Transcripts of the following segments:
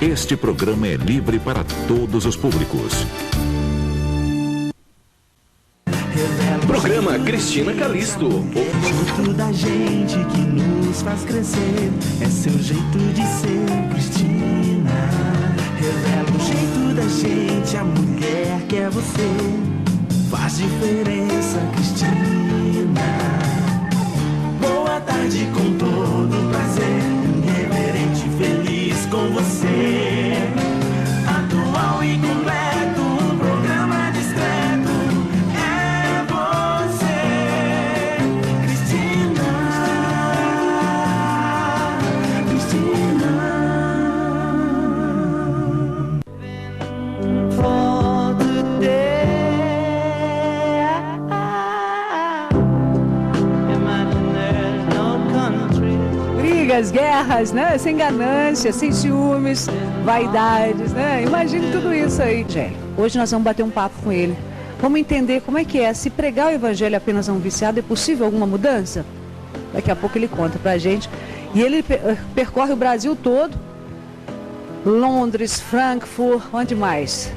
Este programa é livre para todos os públicos. Programa Cristina Calisto. O jeito da gente que nos faz crescer é seu jeito de ser, Cristina. Revela o jeito da gente, a mulher que é você. Faz diferença, Cristina. Boa tarde com todo prazer, irreverente, feliz com você. Atual e completo, um programa discreto. É você, Cristina. Cristina. For today, imagine there's no country. Brigas, guerras, né? Sem ganância, sem ciúmes, vaidades, né? Imagine tudo isso aí. Hoje nós vamos bater um papo com ele. Vamos entender como é que é. Se pregar o evangelho apenas a um viciado, é possível alguma mudança? Daqui a pouco ele conta pra gente. E ele percorre o Brasil todo. Londres, Frankfurt, onde mais?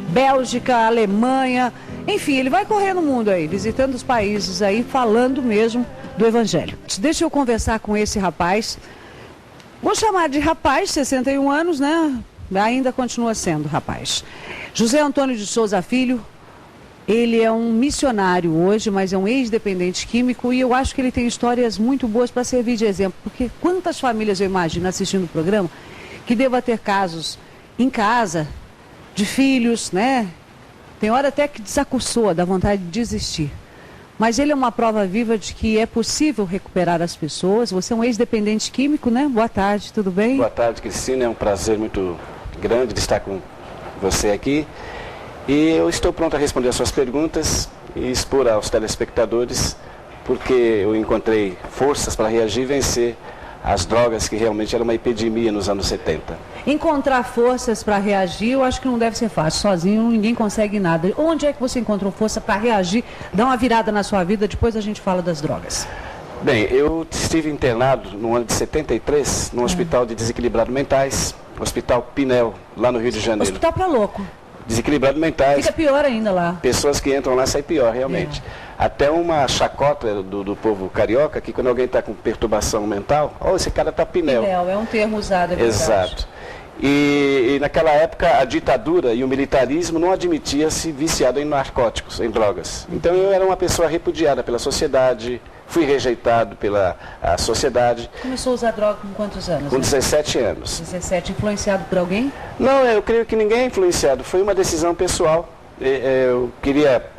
Bélgica, Alemanha. Enfim, ele vai correr no mundo aí, visitando os países aí, falando mesmo do evangelho. Deixa eu conversar com esse rapaz. Vou chamar de rapaz, 61 anos, né? Ainda continua sendo rapaz. José Antônio de Souza Filho, ele é um missionário hoje, mas é um ex-dependente químico e eu acho que ele tem histórias muito boas para servir de exemplo, porque quantas famílias eu imagino assistindo o programa que deva ter casos em casa, de filhos, né? Tem hora até que desacursou, dá vontade de desistir. Mas ele é uma prova viva de que é possível recuperar as pessoas. Você é um ex-dependente químico, né? Boa tarde, tudo bem? Boa tarde, Cristina. É um prazer muito grande de estar com você aqui. E eu estou pronto a responder as suas perguntas e expor aos telespectadores, porque eu encontrei forças para reagir e vencer as drogas, que realmente era uma epidemia nos anos 70. Encontrar forças para reagir, eu acho que não deve ser fácil. Sozinho ninguém consegue nada. Onde é que você encontrou força para reagir, dar uma virada na sua vida, depois a gente fala das drogas? Bem, eu estive internado no ano de 73, no Hospital de Desequilibrados Mentais, Hospital Pinel, lá no Rio de Janeiro. Hospital para louco. Desequilibrados mentais. Fica pior ainda lá. Pessoas que entram lá saem pior, realmente. Até uma chacota do povo carioca, que quando alguém está com perturbação mental, esse cara está pinel. Pinel, é um termo usado, é verdade. Exato. E naquela época a ditadura e o militarismo não admitia-se viciado em narcóticos, em drogas. Então eu era uma pessoa repudiada pela sociedade, fui rejeitado pela sociedade. Começou a usar droga com quantos anos? Com 17 anos. 17, influenciado por alguém? Não, eu creio que ninguém é influenciado, foi uma decisão pessoal. Eu queria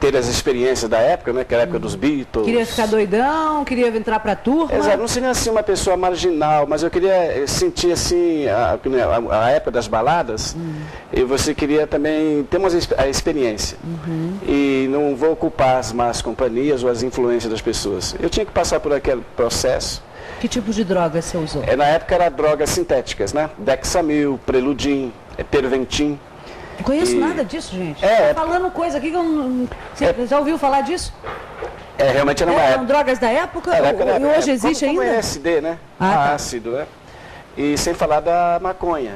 ter as experiências da época, né, que era a época dos Beatles. Queria ficar doidão, queria entrar para a turma. Exato, não seria assim uma pessoa marginal, mas eu queria sentir assim, a época das baladas, e você queria também ter a experiência. E não vou culpar as más companhias ou as influências das pessoas. Eu tinha que passar por aquele processo. Que tipo de droga você usou? Na época eram drogas sintéticas, né? Dexamil, Preludim, Perventin. Não conheço nada disso, gente. Tá falando coisa aqui que eu não... Você já ouviu falar disso? Realmente era uma época. Eram drogas da época? E hoje existe ainda? Como LSD, né? Ácido, né? E sem falar da maconha.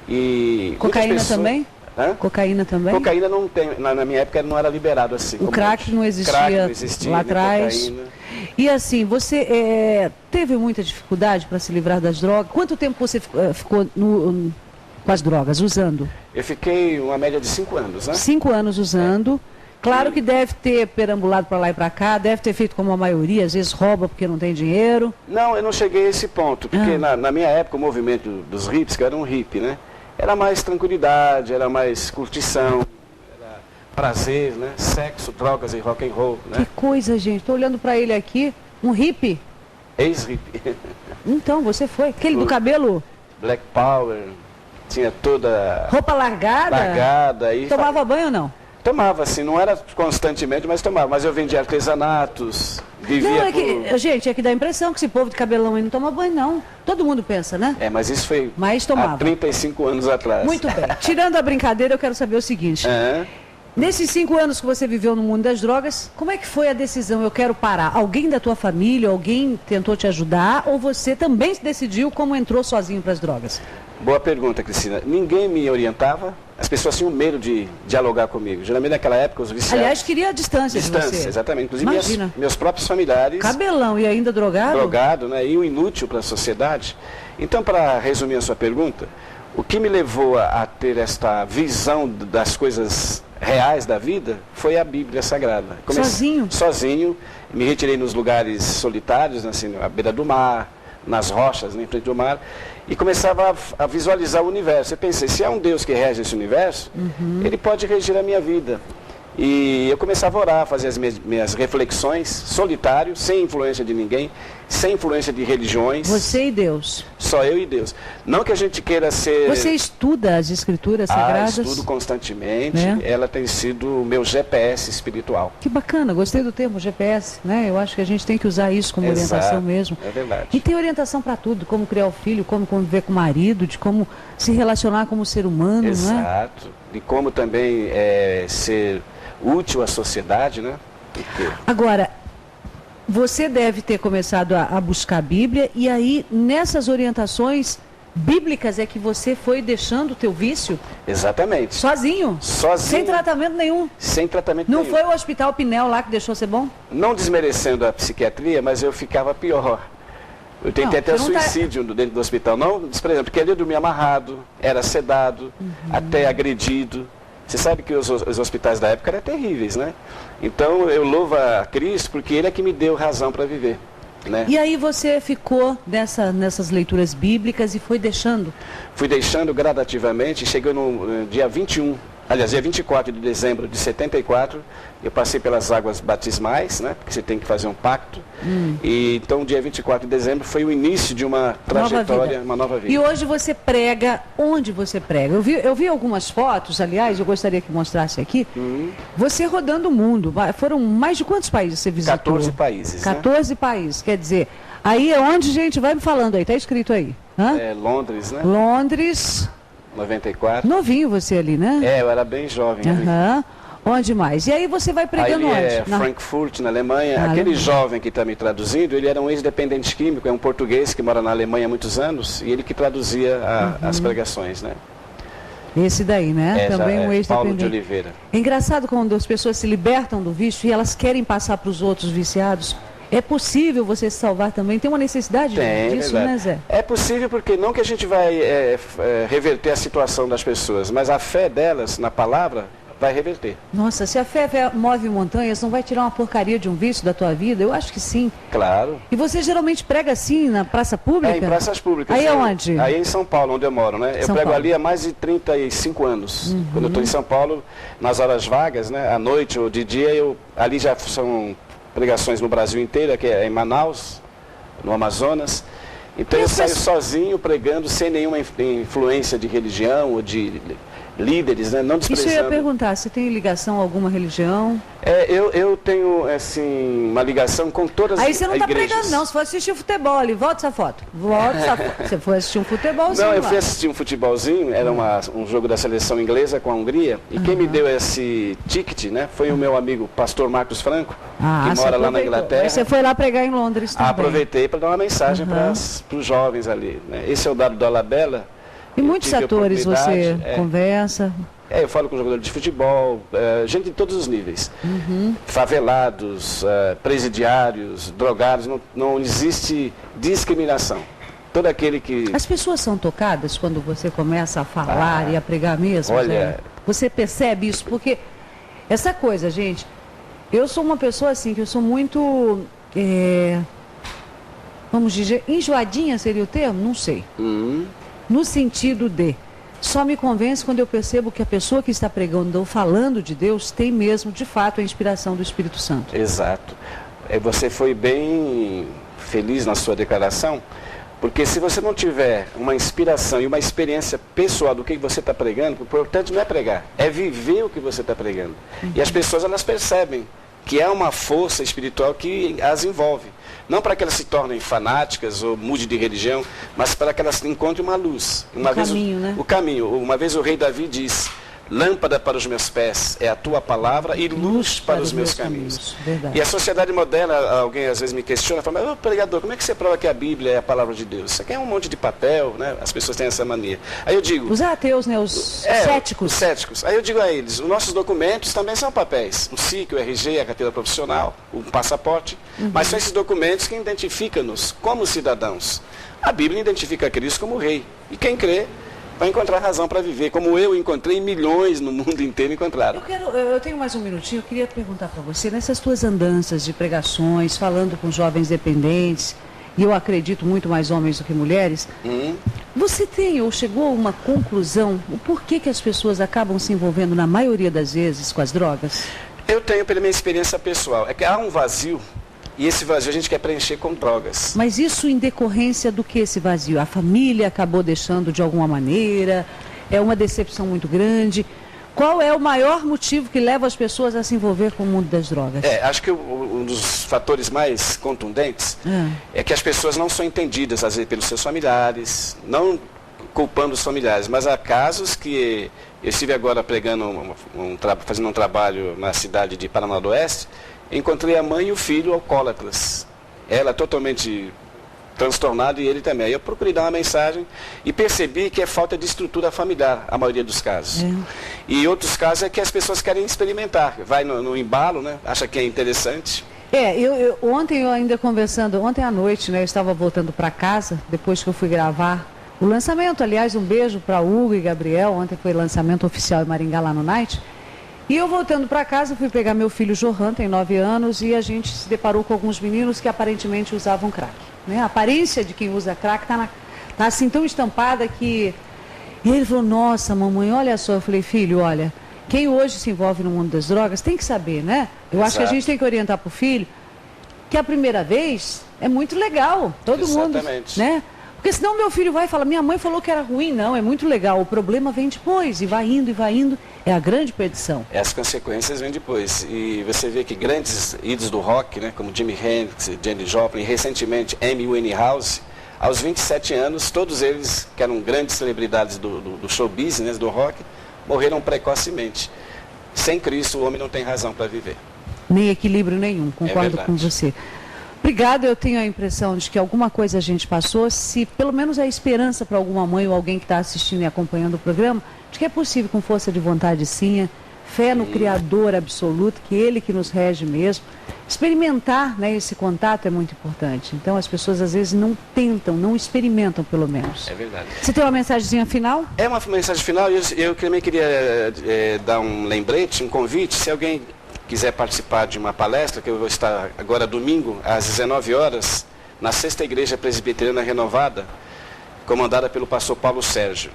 E cocaína também? Hã? Cocaína também? Cocaína não tem, na minha época não era liberado assim. O crack não existia, lá atrás. E assim, você teve muita dificuldade para se livrar das drogas? Quanto tempo você ficou com as drogas, usando? Eu fiquei uma média de 5 anos, né? 5 anos usando. Claro que deve ter perambulado para lá e para cá, deve ter feito como a maioria, às vezes rouba porque não tem dinheiro. Não, eu não cheguei a esse ponto, porque na minha época o movimento dos hippies, que eu era um hippie, né? Era mais tranquilidade, era mais curtição, era prazer, né? Sexo, drogas e rock and roll, né? Que coisa, gente. Estou olhando para ele aqui, um hippie. Ex-hippie. Então, você foi. Aquele do cabelo? Black Power, tinha toda... Roupa largada? Largada. E tomava banho ou não? Tomava, assim, não era constantemente, mas tomava. Mas eu vendia artesanatos, vivia Gente, é que dá a impressão que esse povo de cabelão aí não toma banho, não. Todo mundo pensa, né? Mas isso foi há 35 anos atrás. Muito bem. Tirando a brincadeira, eu quero saber o seguinte. Nesses 5 anos que você viveu no mundo das drogas, como é que foi a decisão? Eu quero parar. Alguém da tua família, alguém tentou te ajudar ou você também decidiu como entrou sozinho para as drogas? Boa pergunta, Cristina. Ninguém me orientava, as pessoas tinham medo de dialogar comigo. Geralmente naquela época os viciados... Aliás, queria a distância de você. Exatamente. Inclusive Imagina. meus próprios familiares... Cabelão e ainda drogado? Drogado, né? E um inútil para a sociedade. Então, para resumir a sua pergunta, o que me levou a ter esta visão das coisas reais da vida foi a Bíblia Sagrada. Sozinho? Sozinho. Me retirei nos lugares solitários, assim, à beira do mar, nas rochas, em frente do mar, e começava a visualizar o universo. Eu pensei, se há um Deus que rege esse universo, ele pode regir a minha vida. E eu começava a orar, fazer as minhas reflexões, solitário, sem influência de ninguém, sem influência de religiões. Você e Deus. Só eu e Deus. Não que a gente queira ser... Você estuda as escrituras sagradas? Estudo constantemente. Né? Ela tem sido o meu GPS espiritual. Que bacana, gostei do termo GPS, né? Eu acho que a gente tem que usar isso como orientação mesmo. É verdade. E tem orientação para tudo, como criar o filho, como conviver com o marido, de como se relacionar como ser humano, Exato. Não é? Exato. E como também ser útil à sociedade, né? Porque... Agora, você deve ter começado a buscar a Bíblia e aí nessas orientações bíblicas é que você foi deixando o teu vício? Exatamente. Sozinho? Sozinho. Sem tratamento nenhum? Sem tratamento nenhum. Não foi o Hospital Pinel lá que deixou ser bom? Não desmerecendo a psiquiatria, mas eu ficava pior. Eu tentei até suicídio dentro do hospital. Não desprezando, porque ali eu dormia amarrado, era sedado, até agredido. Você sabe que os hospitais da época eram terríveis, né? Então eu louvo a Cristo porque Ele é que me deu razão para viver. Né? E aí você ficou nessas leituras bíblicas e foi deixando? Fui deixando gradativamente, chegou no dia 21, aliás, dia 24 de dezembro de 74, eu passei pelas águas batismais, né? Porque você tem que fazer um pacto. E então, dia 24 de dezembro foi o início de uma trajetória, uma nova vida. E hoje você prega, onde você prega? Eu vi algumas fotos, aliás, eu gostaria que mostrasse aqui. Você rodando o mundo. Foram mais de quantos países você visitou? 14 países. 14 países, quer dizer, aí é onde, gente, vai me falando aí, tá escrito aí. Hã? É Londres, né? Londres. 94. Novinho você ali, né? Eu era bem jovem. Onde mais? E aí você vai pregando onde? Frankfurt, na Alemanha. Aquele jovem que está me traduzindo, ele era um ex-dependente químico, é um português que mora na Alemanha há muitos anos, e ele que traduzia as pregações, né? Esse daí, né? Também um ex-dependente. Paulo de Oliveira. É engraçado quando as pessoas se libertam do vício e elas querem passar para os outros viciados. É possível você se salvar também? Tem uma necessidade disso, né, Zé? É possível porque não que a gente vai reverter a situação das pessoas, mas a fé delas na palavra vai reverter. Nossa, se a fé move montanhas, não vai tirar uma porcaria de um vício da tua vida? Eu acho que sim. Claro. E você geralmente prega assim na praça pública? Em praças públicas. Aí aonde? Aí em São Paulo, onde eu moro, né? Eu prego ali há mais de 35 anos. Quando eu estou em São Paulo, nas horas vagas, né? À noite ou de dia, ali já são pregações no Brasil inteiro, que é em Manaus, no Amazonas. Então eu saio sozinho pregando, sem nenhuma influência de religião ou de líderes, né? Não desprezando. Isso eu ia perguntar, você tem ligação a alguma religião? Eu tenho, assim, uma ligação com todas as igrejas. Aí você não está pregando não, você foi assistir futebol ali, volta essa foto. Volta essa foto. Você foi assistir um futebolzinho Não, eu fui assistir um futebolzinho, era um jogo da seleção inglesa com a Hungria, e quem me deu esse ticket, né, foi o meu amigo pastor Marcos Franco, que mora lá na Inglaterra. Aí você foi lá pregar em Londres também. Aproveitei para dar uma mensagem para os jovens ali, né? Esse é o Dado Dolabella. E muitos atores você conversa? Eu falo com jogadores de futebol, gente de todos os níveis. Favelados, presidiários, drogados, não existe discriminação. Todo aquele que... As pessoas são tocadas quando você começa a falar e a pregar mesmo? Olha... Você percebe isso? Porque essa coisa, gente, eu sou uma pessoa assim, que eu sou muito... vamos dizer, enjoadinha seria o termo? Não sei. No sentido de, só me convence quando eu percebo que a pessoa que está pregando ou falando de Deus tem mesmo, de fato, a inspiração do Espírito Santo. Exato. Você foi bem feliz na sua declaração, porque se você não tiver uma inspiração e uma experiência pessoal do que você está pregando, o importante não é pregar, é viver o que você está pregando. E as pessoas, elas percebem que é uma força espiritual que as envolve. Não para que elas se tornem fanáticas ou mude de religião, mas para que elas encontrem uma luz. O caminho, né? O caminho. Uma vez o rei Davi diz, Lâmpada para os meus pés é a tua palavra e luz para os meus caminhos. Verdade. E a sociedade moderna, alguém às vezes me questiona, fala, mas pregador, como é que você prova que a Bíblia é a palavra de Deus? Isso aqui é um monte de papel, né? As pessoas têm essa mania. Aí eu digo... Os ateus, né? Os céticos. Os céticos. Aí eu digo a eles, os nossos documentos também são papéis. O SIC, o RG, a carteira profissional, o passaporte. Mas são esses documentos que identificam-nos como cidadãos. A Bíblia identifica Cristo como rei. E quem crê vai encontrar razão para viver, como eu encontrei, milhões no mundo inteiro encontraram. Eu tenho mais um minutinho, eu queria perguntar para você, nessas tuas andanças de pregações, falando com jovens dependentes, e eu acredito muito mais homens do que mulheres, você tem ou chegou a uma conclusão, o porquê que as pessoas acabam se envolvendo, na maioria das vezes, com as drogas? Eu tenho, pela minha experiência pessoal, é que há um vazio, e esse vazio a gente quer preencher com drogas. Mas isso em decorrência do que esse vazio? A família acabou deixando de alguma maneira? É uma decepção muito grande? Qual é o maior motivo que leva as pessoas a se envolver com o mundo das drogas? Acho que um dos fatores mais contundentes é que as pessoas não são entendidas, às vezes, pelos seus familiares, não culpando os familiares, mas há casos que... Eu estive agora pregando, fazendo um trabalho na cidade de Paraná do Oeste, encontrei a mãe e o filho alcoólatras. Ela totalmente transtornada e ele também. Aí eu procurei dar uma mensagem e percebi que é falta de estrutura familiar, a maioria dos casos. E outros casos é que as pessoas querem experimentar. Vai no embalo, né? Acha que é interessante. Ontem eu ainda conversando, ontem à noite, né, eu estava voltando para casa, depois que eu fui gravar o lançamento, aliás, um beijo para Hugo e Gabriel, ontem foi lançamento oficial em Maringá, lá no Night. E eu voltando para casa, fui pegar meu filho Johan, tem 9 anos, e a gente se deparou com alguns meninos que aparentemente usavam crack. Né? A aparência de quem usa crack tá assim tão estampada que... E ele falou, nossa mamãe, olha só. Eu falei, filho, olha, quem hoje se envolve no mundo das drogas tem que saber, né? Eu acho que a gente tem que orientar para o filho que a primeira vez é muito legal, todo mundo, né? Porque senão meu filho vai e fala, minha mãe falou que era ruim. Não, é muito legal, o problema vem depois, e vai indo, é a grande perdição. As consequências vêm depois, e você vê que grandes ídolos do rock, né, como Jimi Hendrix, Janis Joplin, e recentemente Amy Winehouse, aos 27 anos, todos eles, que eram grandes celebridades do show business, do rock, morreram precocemente. Sem Cristo, o homem não tem razão para viver. Nem equilíbrio nenhum, concordo com você. Obrigada, eu tenho a impressão de que alguma coisa a gente passou, se pelo menos é esperança para alguma mãe ou alguém que está assistindo e acompanhando o programa, de que é possível com força de vontade sim, fé no Criador absoluto, que Ele que nos rege mesmo. Experimentar, né, esse contato é muito importante. Então as pessoas às vezes não tentam, não experimentam pelo menos. É verdade. Você tem uma mensagenzinha final? É uma mensagem final e eu também queria dar um lembrete, um convite, se alguém quiser participar de uma palestra, que eu vou estar agora domingo, às 19 horas, na 6ª Igreja Presbiteriana Renovada, comandada pelo pastor Paulo Sérgio.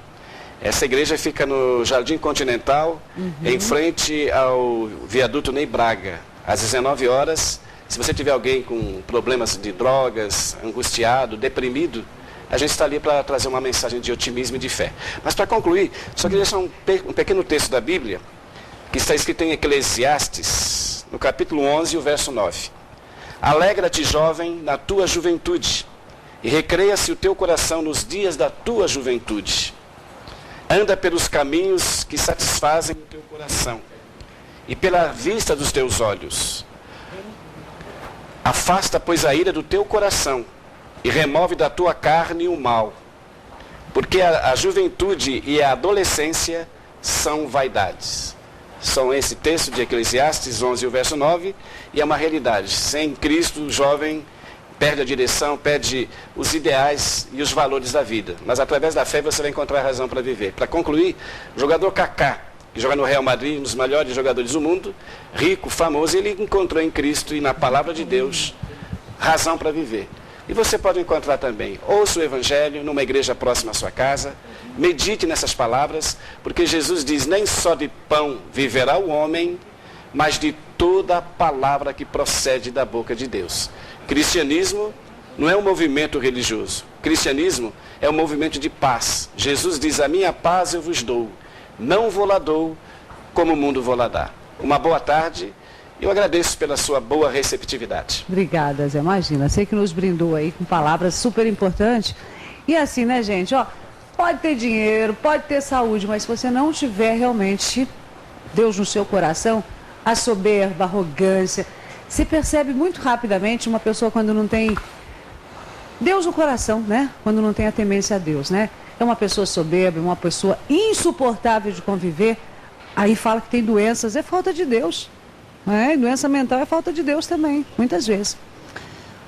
Essa igreja fica no Jardim Continental, em frente ao viaduto Ney Braga. Às 19 horas, se você tiver alguém com problemas de drogas, angustiado, deprimido, a gente está ali para trazer uma mensagem de otimismo e de fé. Mas para concluir, só queria deixar um pequeno texto da Bíblia, que está escrito em Eclesiastes, no capítulo 11, o verso 9. Alegra-te, jovem, na tua juventude, e recreia-se o teu coração nos dias da tua juventude. Anda pelos caminhos que satisfazem o teu coração, e pela vista dos teus olhos. Afasta, pois, a ira do teu coração, e remove da tua carne o mal. Porque a juventude e a adolescência são vaidades. São esse texto de Eclesiastes 11, o verso 9, e é uma realidade. Sem Cristo, o jovem perde a direção, perde os ideais e os valores da vida. Mas através da fé você vai encontrar razão para viver. Para concluir, o jogador Kaká, que joga no Real Madrid, um dos melhores jogadores do mundo, rico, famoso, ele encontrou em Cristo e na palavra de Deus razão para viver. E você pode encontrar também, ouça o Evangelho numa igreja próxima à sua casa, medite nessas palavras, porque Jesus diz, nem só de pão viverá o homem, mas de toda a palavra que procede da boca de Deus. Cristianismo não é um movimento religioso. Cristianismo é um movimento de paz. Jesus diz, a minha paz eu vos dou, não vou lá dou, como o mundo vou lá dar. Uma boa tarde. Eu agradeço pela sua boa receptividade. Obrigada, Zé. Imagina, sei que nos brindou aí com palavras super importantes. E assim, né, gente, ó, pode ter dinheiro, pode ter saúde, mas se você não tiver realmente Deus no seu coração, a soberba, a arrogância, se percebe muito rapidamente uma pessoa quando não tem Deus no coração, né? Quando não tem a temência a Deus, né? É uma pessoa soberba, uma pessoa insuportável de conviver, aí fala que tem doenças, é falta de Deus. Né? Doença mental é falta de Deus também, muitas vezes.